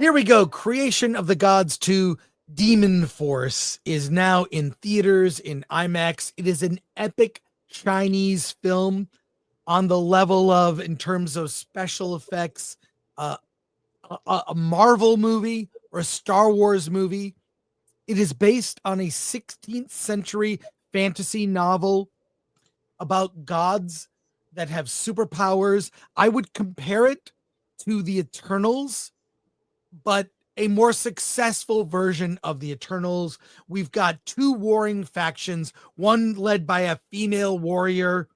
Here we go. Creation of the Gods 2 Demon Force is now in theaters in IMAX. It is an epic Chinese film on the level of, in terms of special effects, uh, a Marvel movie or a Star Wars movie. It is based on a 16th century fantasy novel about gods that have superpowers. I would compare it to the Eternals, but a more successful version of the Eternals. We've got two warring factions, one led by a female warrior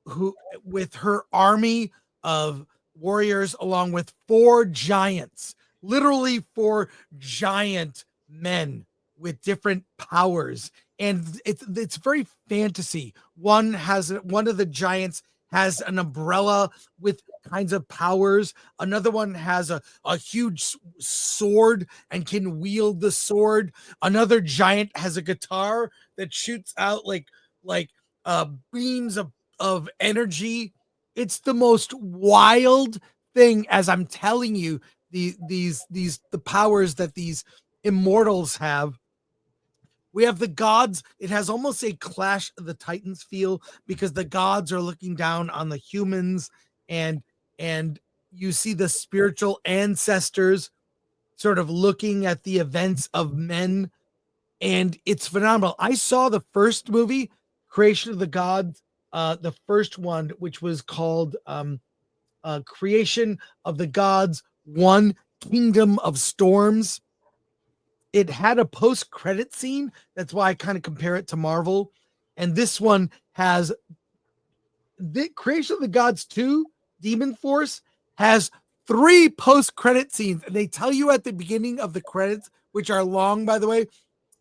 who, with her army of warriors, along with four giants, literally four giant men with different powers. And it's very fantasy. One of the giants has an umbrella with kinds of powers. Another one has a huge sword and can wield the sword. Another giant has a guitar that shoots out like beams of energy. It's the most wild thing, as I'm telling you, the powers that these immortals have. We have the gods. It has almost a Clash of the Titans feel, because the gods are looking down on the humans, and you see the spiritual ancestors sort of looking at the events of men, and it's phenomenal. I saw the first movie, Creation of the Gods, the first one, which was called Creation of the Gods 1 Kingdom of Storms. It had a post-credit scene. That's why I kind of compare it to Marvel. And this one has the Creation of the Gods 2 Demon Force has 3 post-credit scenes. And they tell you at the beginning of the credits, which are long, by the way,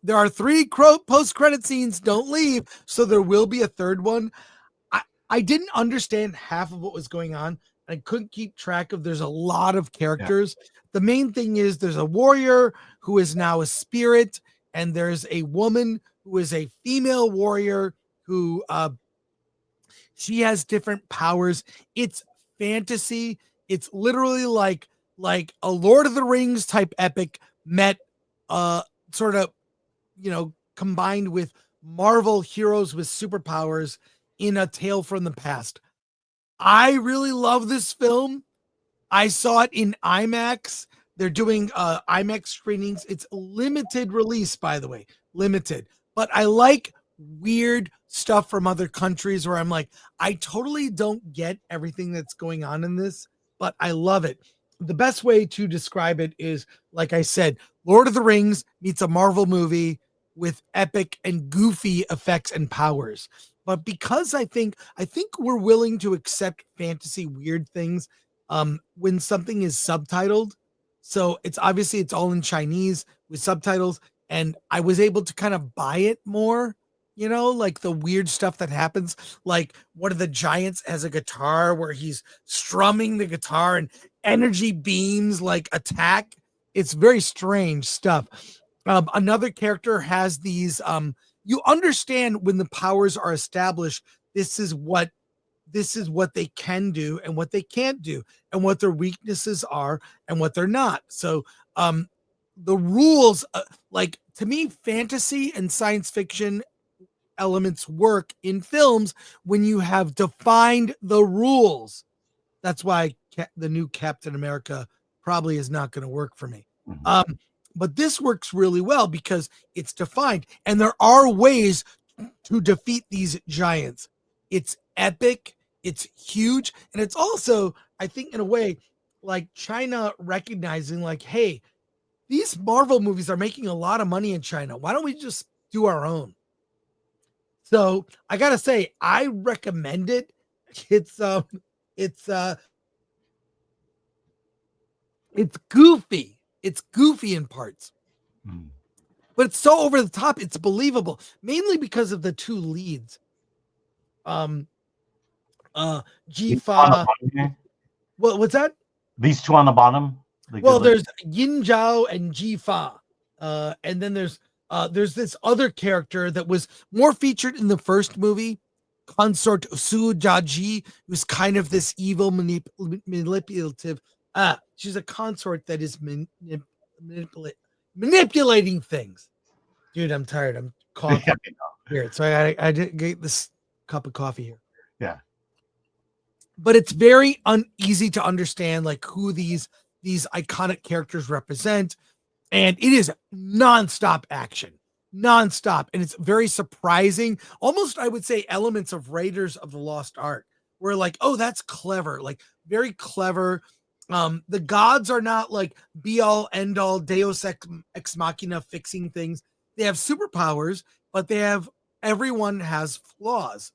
there are 3 post-credit scenes. Don't leave. So there will be a third one. I didn't understand half of what was going on. I couldn't keep track of. There's a lot of characters. Yeah. The main thing is there's a warrior who is now a spirit, and there's a woman who is a female warrior who she has different powers. It's fantasy. It's literally like a Lord of the Rings type epic met sort of, combined with Marvel heroes with superpowers in a tale from the past. I really love this film. I saw it in IMAX. They're doing IMAX screenings. It's limited release, by the way, limited. But I like weird stuff from other countries where I'm like, I totally don't get everything that's going on in this, but I love it. The best way to describe it is, like I said, Lord of the Rings meets a Marvel movie with epic and goofy effects and powers. But because I think we're willing to accept fantasy weird things when something is subtitled. So it's all in Chinese with subtitles, and I was able to kind of buy it more, like the weird stuff that happens. Like one of the giants has a guitar where he's strumming the guitar and energy beams like attack. It's very strange stuff. Another character has these you understand when the powers are established, this is what they can do and what they can't do, and what their weaknesses are and what they're not. So the rules, to me, fantasy and science fiction elements work in films when you have defined the rules. That's why the new Captain America probably is not going to work for me. Mm-hmm. But this works really well because it's defined, and there are ways to defeat these giants. It's epic, it's huge, and it's also, I think, in a way, like China recognizing, like, hey, these Marvel movies are making a lot of money in China. Why don't we just do our own? So I gotta say, I recommend it. It's goofy. It's goofy in parts. But it's so over the top, it's believable, mainly because of the 2 leads. Jifa. What's that? These 2 on the bottom? There's Yin Zhao and Jifa. And then there's this other character that was more featured in the first movie, Consort Su Jiaji, who's kind of this evil manipulative She's a consort that is manipulating things. Dude, I'm tired. I'm coughing. Weird. So I did get this cup of coffee here. Yeah. But it's very uneasy to understand like who these iconic characters represent. And it is nonstop action, nonstop. And it's very surprising. Almost, I would say, elements of Raiders of the Lost Ark, where like, oh, that's clever, like very clever. The gods are not like be all end all Deus ex machina fixing things. They have superpowers, but everyone has flaws.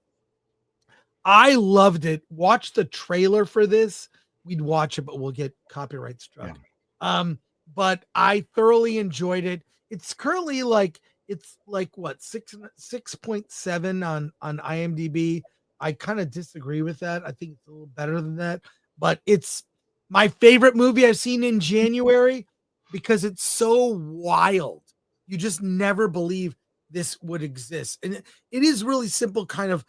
I loved it. Watch the trailer for this. We'd watch it, but we'll get copyright struck. Yeah. But I thoroughly enjoyed it. It's currently like what 6.7 on IMDb. I kind of disagree with that. I think it's a little better than that, but it's my favorite movie I've seen in January because it's so wild. You just never believe this would exist. And it is really simple kind of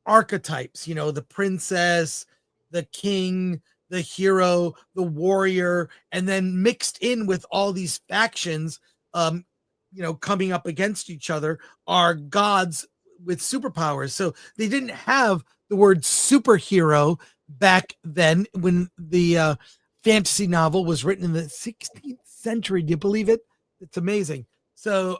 archetypes, the princess, the king, the hero, the warrior, and then mixed in with all these factions, coming up against each other are gods with superpowers. So they didn't have the word superhero back then when the fantasy novel was written in the 16th century. Do you believe it? It's amazing. So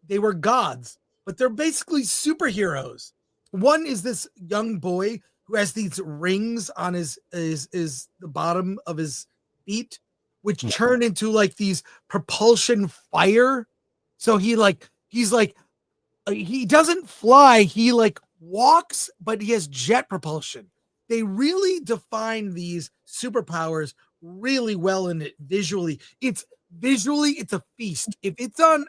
they were gods, but they're basically superheroes. One is this young boy who has these rings on his the bottom of his feet, which turn into like these propulsion fire. So he doesn't fly, he like walks, but he has jet propulsion. They really define these superpowers really well in it visually. It's a feast. If it's on,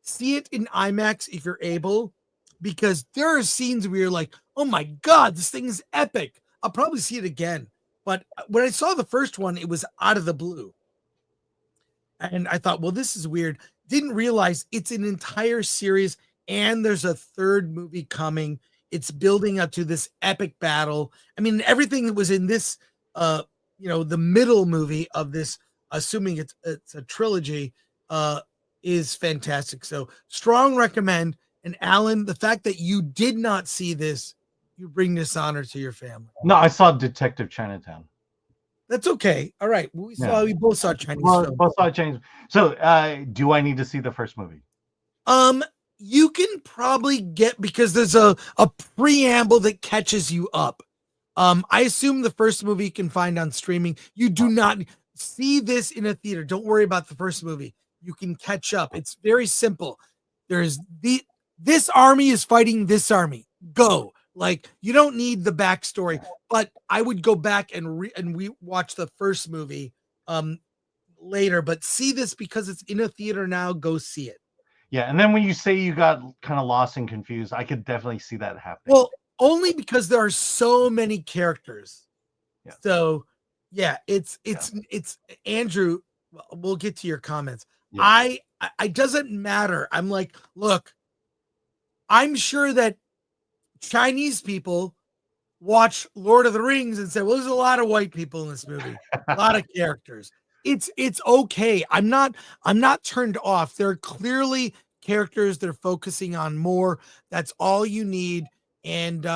see it in IMAX if you're able, because there are scenes where you're like, oh my God, this thing is epic. I'll probably see it again. But when I saw the first one, it was out of the blue. And I thought, well, this is weird. Didn't realize it's an entire series and there's a third movie coming. It's building up to this epic battle. I mean, everything that was in this, the middle movie of this, assuming it's a trilogy, is fantastic. So strong recommend. And Alan, the fact that you did not see this, you bring dishonor to your family. No, I saw Detective Chinatown. That's okay. All right. We both saw Chinese films. Both saw Chinese. So do I need to see the first movie? You can probably get, because there's a preamble that catches you up. I assume the first movie you can find on streaming. You do not see this in a theater. Don't worry about the first movie. You can catch up. It's very simple. There's this army is fighting this army. Go. Like, you don't need the backstory, but I would go back and we watch the first movie later, but see this because it's in a theater now. Go see it. Yeah, and then when you say you got kind of lost and confused, I could definitely see that happening. Well, only because there are so many characters. Yeah. So, yeah, it's Andrew. We'll get to your comments. Yeah. I doesn't matter. I'm like, look, I'm sure that Chinese people watch Lord of the Rings and say, well, there's a lot of white people in this movie, a lot of characters. It's okay. I'm not turned off. There are clearly characters they're focusing on more. That's all you need. And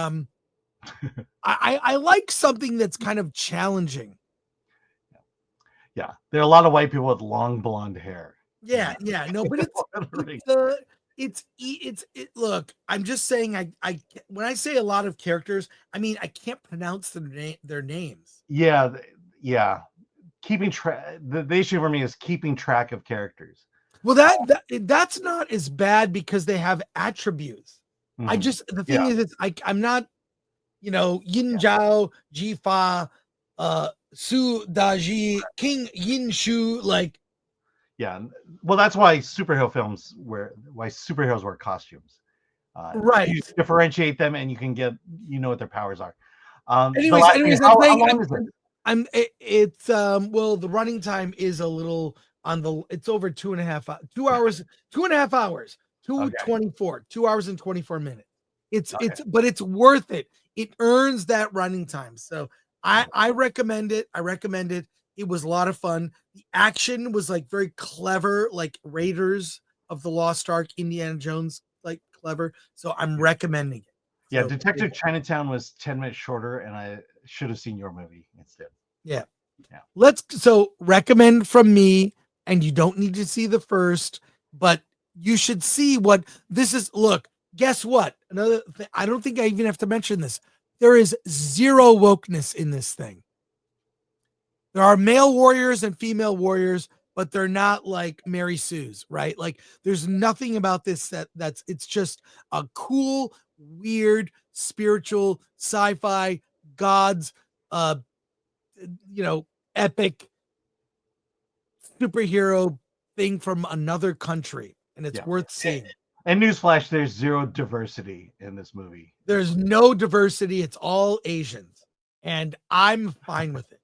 I like something that's kind of challenging. Yeah, there are a lot of white people with long blonde hair. Yeah, no, but look, I'm just saying, I when I say a lot of characters, I mean I can't pronounce their names. Yeah. Keeping track. The issue for me is keeping track of characters. Well, that's not as bad because they have attributes. Mm-hmm. The thing is, I'm not, Yin Zhao, Ji Fa, Su Daji, King Yin Shu, like. Yeah, well, that's why superheroes wear costumes. Right. You differentiate them, and you can get what their powers are. Anyways, how long is it? Well, the running time is a little it's over 2.5 hours, 2.5 hours, 2:24, 2 hours and 24 minutes. But it's worth it. It earns that running time. So I recommend it. I recommend it. It was a lot of fun. The action was like very clever, like Raiders of the Lost Ark, Indiana Jones, like clever. So I'm recommending it. Yeah, So, Detective Chinatown was 10 minutes shorter, and I should have seen your movie instead. yeah. Yeah. So recommend from me, and you don't need to see the first, but you should see what this is. Look, guess what? Another thing, I don't think I even have to mention this. There is zero wokeness in this thing. There are male warriors and female warriors, but they're not like Mary Sue's, right? Like there's nothing about this that's it's just a cool, weird, spiritual, sci-fi, gods, uh, epic superhero thing from another country, and it's worth seeing. And newsflash, there's zero diversity in this movie. There's no diversity. It's all Asians, and I'm fine with it.